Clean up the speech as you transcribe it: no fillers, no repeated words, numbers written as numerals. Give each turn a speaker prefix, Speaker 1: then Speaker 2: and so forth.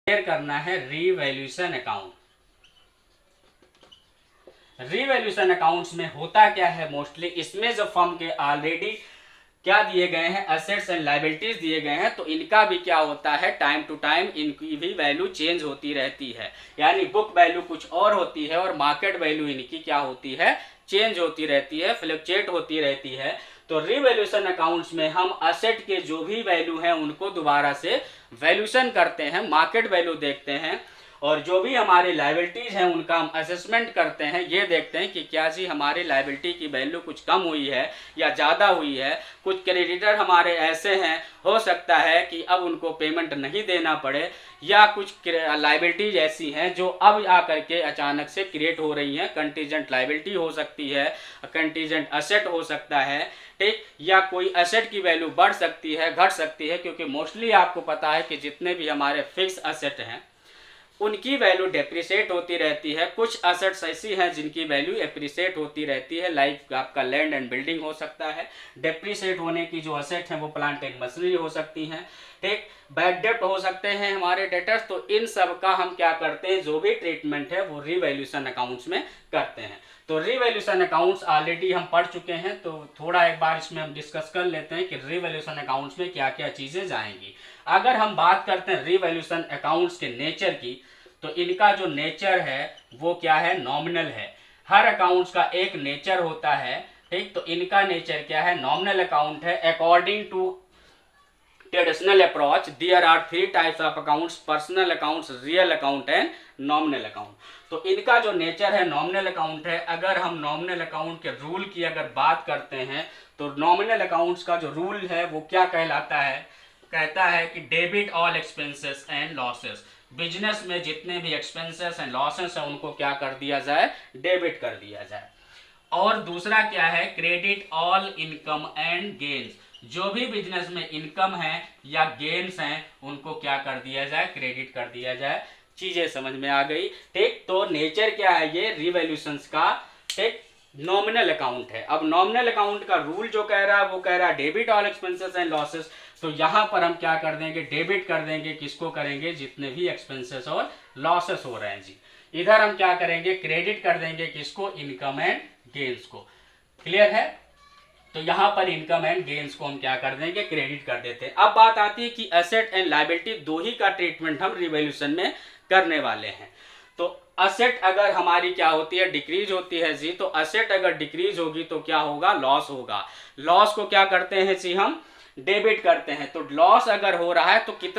Speaker 1: करना है revaluation account. Revaluation accounts में होता क्या है, मोस्टली इसमें जो फर्म के ऑलरेडी क्या दिए गए हैं, एसेट्स एंड लायबिलिटीज दिए गए हैं, तो इनका भी क्या होता है, टाइम टू टाइम इनकी भी वैल्यू चेंज होती रहती है। यानी बुक वैल्यू कुछ और होती है और मार्केट वैल्यू इनकी क्या होती है, चेंज होती रहती है, फ्लक्चुएट होती रहती है। तो रीवैल्यूएशन अकाउंट्स में हम असेट के जो भी वैल्यू हैं उनको दोबारा से वैल्यूएशन करते हैं, मार्केट वैल्यू देखते हैं, और जो भी हमारे लायबिलिटीज हैं उनका हम असेसमेंट करते हैं। ये देखते हैं कि क्या जी हमारे लायबिलिटी की वैल्यू कुछ कम हुई है या ज़्यादा हुई है। कुछ क्रेडिटर हमारे ऐसे हैं, हो सकता है कि अब उनको पेमेंट नहीं देना पड़े, या कुछ लायबिलिटीज ऐसी हैं जो अब आकर के अचानक से क्रिएट हो रही हैं। कंटीजेंट लायबिलिटी हो सकती है, कंटीजेंट असेट हो सकता है, ठीक, या कोई असेट की वैल्यू बढ़ सकती है, घट सकती है, क्योंकि मोस्टली आपको पता है कि जितने भी हमारे फिक्स असेट हैं उनकी वैल्यू डेप्रिसिएट होती रहती है। कुछ असेट्स ऐसी हैं जिनकी वैल्यू एप्रिसिएट होती रहती है, लाइक आपका लैंड एंड बिल्डिंग हो सकता है। डेप्रिसिएट होने की जो असेट हैं वो प्लांट एंड मशीनरी हो सकती हैं, ठीक। बैड डेप्ट हो सकते हैं हमारे डेटर्स। तो इन सब का हम क्या करते हैं, जो भी ट्रीटमेंट है वो रीवैल्यूएशन अकाउंट्स में करते हैं। तो रीवैल्यूएशन अकाउंट्स ऑलरेडी हम पढ़ चुके हैं, तो थोड़ा एक बार इसमें हम डिस्कस कर लेते हैं कि रीवैल्यूएशन अकाउंट्स में क्या क्या चीजें जाएंगी। अगर हम बात करते हैं रीवैल्यूएशन अकाउंट्स के नेचर की, तो इनका जो नेचर है वो क्या है, नॉमिनल है। हर अकाउंट्स का एक नेचर होता है, ठीक। तो इनका नेचर क्या है, नॉमिनल अकाउंट है। According to traditional approach there are 3 types of accounts, personal accounts, real account and nominal account. तो इनका जो नेचर है नॉमिनल अकाउंट है। अगर हम नॉमिनल अकाउंट के रूल की अगर बात करते हैं, तो नॉमिनल अकाउंट्स का जो रूल है वो क्या कहलाता है, कहता है कि debit all expenses and losses. Business में जितने भी एक्सपेंसेस एंड लॉसेस हैं उनको क्या कर दिया जाए, डेबिट कर दिया जाए। और दूसरा क्या है, credit all income and gains. जो भी बिजनेस में इनकम है या गेन्स हैं उनको क्या कर दिया जाए, क्रेडिट कर दिया जाए। चीजें समझ में आ गई, ठीक। तो नेचर क्या है ये रीवैल्यूएशंस का, ठीक, नॉमिनल अकाउंट है। अब नॉमिनल अकाउंट का रूल जो कह रहा है वो कह रहा है debit all expenses and losses. तो यहां पर हम क्या कर देंगे, डेबिट कर देंगे, किसको करेंगे, जितने भी एक्सपेंसेस और लॉसेस हो रहे हैं जी। इधर हम क्या करेंगे, क्रेडिट कर देंगे, किसको, इनकम एंड गेन्स को। क्लियर है। तो यहां पर इनकम एंड गेन्स को हम क्या कर देंगे, क्रेडिट कर देते हैं। अब बात आती है कि एसेट एंड लायबिलिटी दो ही का ट्रीटमेंट हम रिवैल्यूएशन में करने वाले हैं। तो असेट अगर हमारी क्या होती है, डिक्रीज होती है जी, तो असेट अगर डिक्रीज होगी तो क्या होगा, लॉस होगा। लॉस को क्या करते हैं जी, हम डेबिट करते हैं। तो लॉस अगर हो रहा है तो कितना